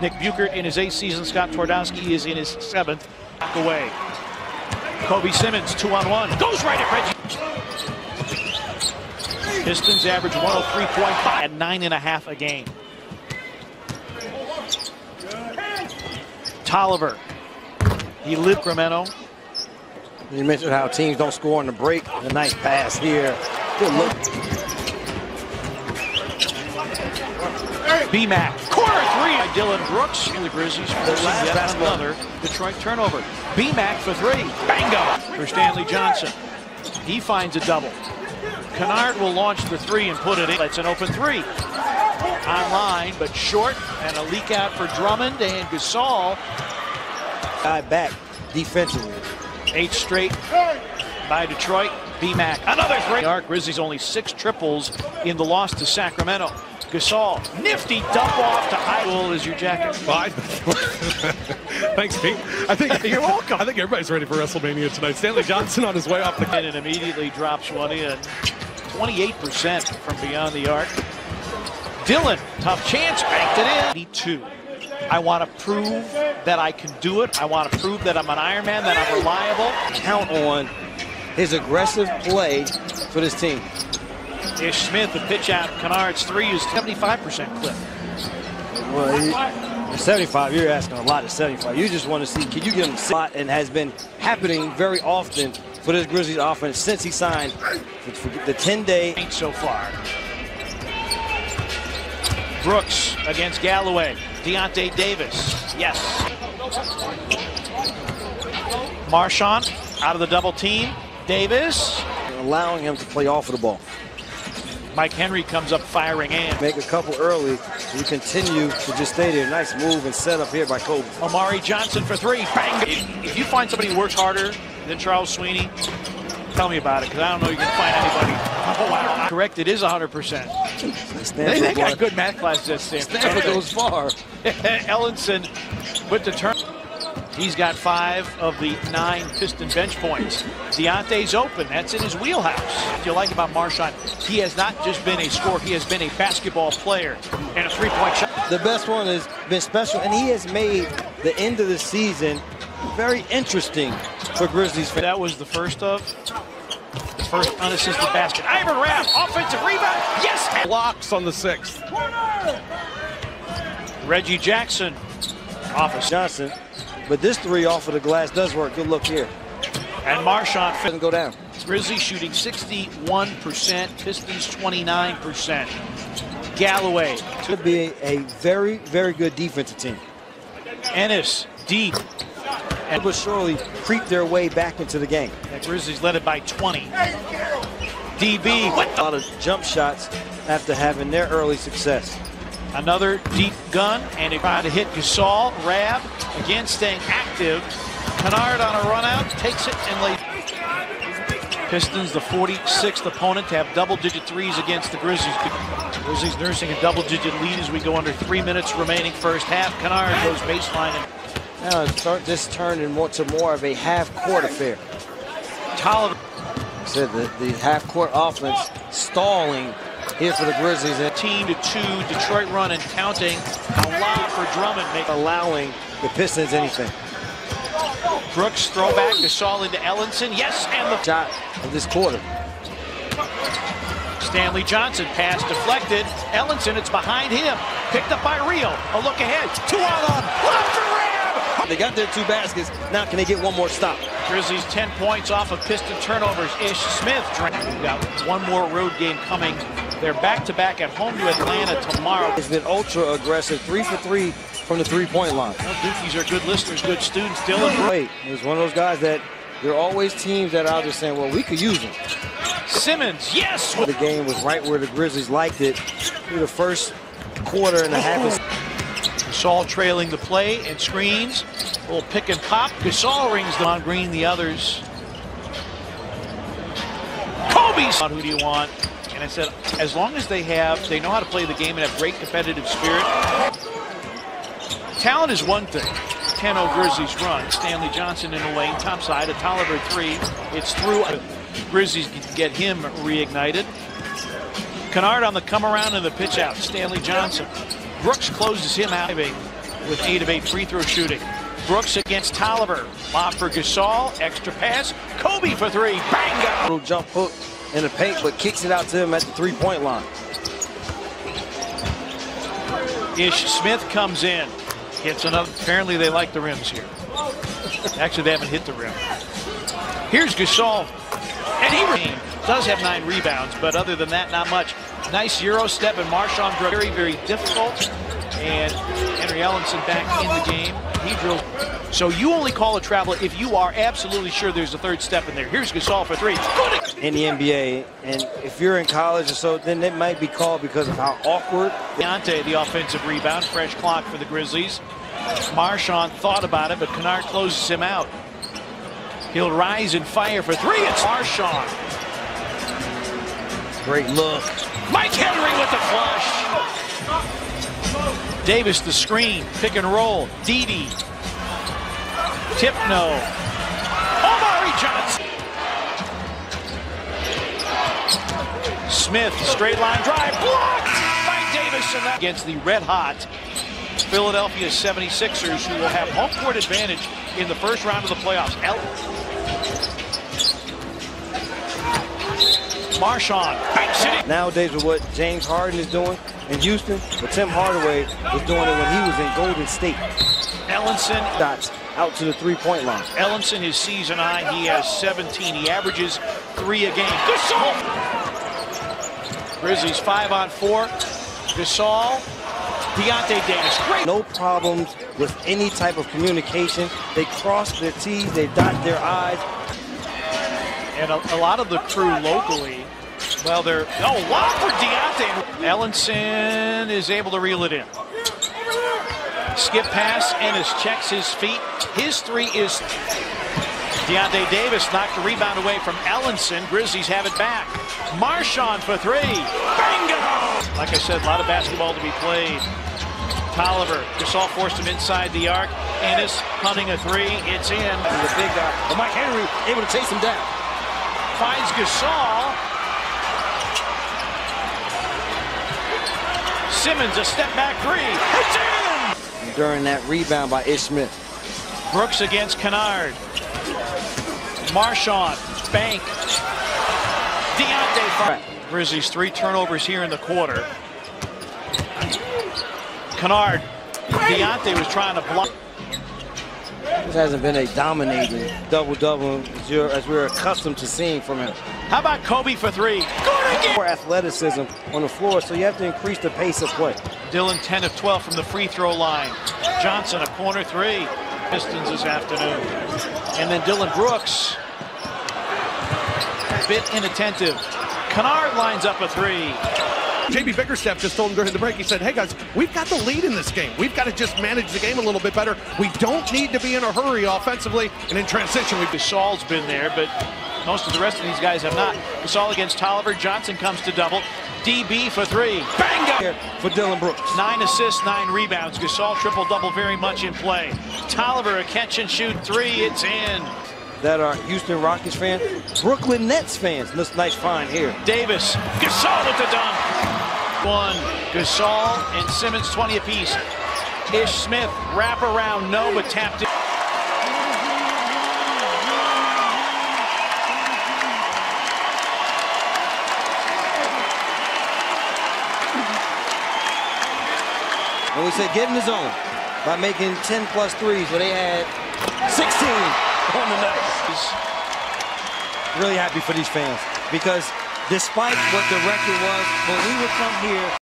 Nick Buchert in his 8th season. Scott Twardowski is in his 7th. Back away. Kobe Simmons, 2-on-1. Goes right at Reggie. Pistons average 103.5 at 9.5 a game. Tolliver. He lived Sacramento. You mentioned how teams don't score on the break. A nice pass here. Good look. B-Mac. Corner 3 by Dylan Brooks. And the Grizzlies yet another Detroit turnover. B-Mac for 3. Bango for Stanley Johnson. He finds a double. Kennard will launch the 3 and put it in. That's an open 3. Online, but short. And a leak out for Drummond and Gasol. Guy back defensively. 8 straight by Detroit. B-Mac. Another 3. Grizzlies only 6 triples in the loss to Sacramento. Gasol, nifty dump off to Idle. Is your jacket? Fine. Thanks, Pete. I think you're welcome. I think everybody's ready for WrestleMania tonight. Stanley Johnson on his way off the and immediately drops one in. 28% from beyond the arc. Dylan, tough chance, banked it in. 82. I want to prove that I can do it. I want to prove that I'm an Iron Man, that I'm reliable. Count on his aggressive play for this team. Ish Smith, the pitch out. Kennard's 3 is 75% clip. Well, 75, you're asking a lot at 75. You just want to see, can you get him a spot? And has been happening very often for this Grizzlies offense since he signed for the 10-day. So far. Brooks against Galloway. Deontay Davis. Yes. Marchand out of the double team. Davis. Allowing him to play off of the ball. Mike Henry comes up firing in. Make a couple early. We continue to just stay there. Nice move and set up here by Kobe. Omari Johnson for 3. Bang! If you find somebody who works harder than Charles Sweeney, tell me about it, because I don't know you can find anybody. Oh, wow. Correct, it is 100%. They got good math classes at Stanford. Stanford goes far. Ellenson with the turn. He's got 5 of the 9 Piston bench points. Deontay's open. That's in his wheelhouse. What you like about Marchand, he has not just been a scorer, he has been a basketball player and a 3-point shot. The best one has been special, and he has made the end of the season very interesting for Grizzlies fans. That was the first unassisted basket. Ivan Rapp, offensive rebound. Yes! blocks on the 6th. Reggie Jackson off of Johnson. But this 3 off of the glass does work. Good look here. And Marchand doesn't go down. Grizzlies shooting 61%, Pistons 29%. Galloway. Could be a very, very good defensive team. Ennis deep. And will surely creep their way back into the game. The Grizzlies led it by 20. DB. A lot of jump shots after having their early success. Another deep gun, and he tried to hit Gasol. Rab, again staying active. Kennard on a run out, takes it and lays. Pistons, the 46th opponent, to have double-digit threes against the Grizzlies. Grizzlies nursing a double-digit lead as we go under 3 minutes remaining first half. Kennard goes baseline. And now start this turning to more of a half-court affair. Tolliver said the half-court offense stalling here for the Grizzlies. 18-2 Detroit run and counting. A lot for Drummond, allowing the Pistons anything. Brooks throwback, Gasol into Ellenson. Yes, and the shot of this quarter. Stanley Johnson pass deflected. Ellenson, it's behind him. Picked up by Rio. A look ahead. 2-on-1. Left to Ram. They got their 2 baskets. Now can they get one more stop? Grizzlies 10 points off of Piston turnovers. Ish Smith. We've got one more road game coming. They're back-to-back at home to Atlanta tomorrow. It's been ultra aggressive. 3 for 3 from the 3-point line. Well, Dookies are good listeners, good students. Dylan Brooks. He's one of those guys that there are always teams that are out there saying, well, we could use him. Simmons, yes! The game was right where the Grizzlies liked it through the first quarter and a half. Gasol trailing the play and screens. A little pick and pop. Gasol rings on Green, the others. Kobe's on who do you want? And I said, as long as they know how to play the game and have great competitive spirit. Talent is one thing. 10-0 Grizzlies run. Stanley Johnson in the lane, top side, a Tolliver 3. It's through. Grizzlies get him reignited. Kennard on the come around and the pitch out. Stanley Johnson. Brooks closes him out. with 8 of 8 free throw shooting. Brooks against Tolliver. Lob for Gasol. Extra pass. Kobe for 3. Bang! Little jump hook in the paint, but kicks it out to him at the three-point line. Ish Smith comes in. Hits another. Apparently they like the rims here. Actually, they haven't hit the rim. Here's Gasol. And he does have 9 rebounds, but other than that, not much. Nice Euro step, and Marshawn Brooks. Very, very difficult. And Henry Ellenson back in the game. He drills. So you only call a travel if you are absolutely sure there's a third step in there. Here's Gasol for 3. In the NBA, and if you're in college or so, then it might be called because of how awkward. Deontay, the offensive rebound. Fresh clock for the Grizzlies. Marshawn thought about it, but Kennard closes him out. He'll rise and fire for 3. It's Marshawn. Great look. Mike Henry with the flush. Davis the screen. Pick and roll. Dede. Tip no. Omari Johnson. Smith, straight line drive. Blocked by Davis. And that against the red-hot Philadelphia 76ers, who will have home court advantage in the first round of the playoffs. Marshawn banks it. Nowadays, with what James Harden is doing in Houston, but Tim Hardaway was doing it when he was in Golden State. Ellenson Dots out to the three-point line. Ellenson, his season high, he has 17. He averages 3 a game. Gasol. Grizzlies 5-on-4. Gasol. Deontay Davis. Great. No problems with any type of communication. They cross their T's, they dot their I's. And a lot of the crew locally, well, they're... Oh, lob for Deontay. Ellenson is able to reel it in. Skip pass, Ennis checks his feet. His 3 is... Deontay Davis knocked the rebound away from Ellenson. Grizzlies have it back. Marshawn for 3. Bingo! Like I said, a lot of basketball to be played. Tolliver. Gasol forced him inside the arc. Ennis hunting a 3. It's in. He's a big guy. But Mike Henry able to chase him down. Finds Gasol. Simmons, a step back 3. It's in! And during that rebound by Ish Smith. Brooks against Kennard. Marshawn, bank. Deontay. Grizzlies 3 turnovers here in the quarter. Kennard. Deontay was trying to block. This hasn't been a dominating double-double as we're accustomed to seeing from him. How about Kobe for 3? More athleticism on the floor, so you have to increase the pace of play. Dillon 10 of 12 from the free throw line. Johnson a corner 3. Pistons this afternoon. And then Dillon Brooks. A bit inattentive. Kennard lines up a 3. J.B. Bickerstaff just told him during the break, he said, hey guys, we've got the lead in this game. We've got to just manage the game a little bit better. We don't need to be in a hurry offensively, and in transition. Gasol's been there, but most of the rest of these guys have not. Gasol against Tolliver. Johnson comes to double. DB for 3. Bang! For Dillon Brooks. 9 assists, 9 rebounds. Gasol triple-double very much in play. Tolliver a catch and shoot 3. It's in. That are Houston Rockets fans, Brooklyn Nets fans. This nice find here. Davis, Gasol with the dunk. 1, Gasol and Simmons 20 apiece. Ish Smith, wrap around, no, but tapped it. And we said get in the zone by making 10+ threes, but they had 16 on the night. Really happy for these fans because despite what the record was, when we would come here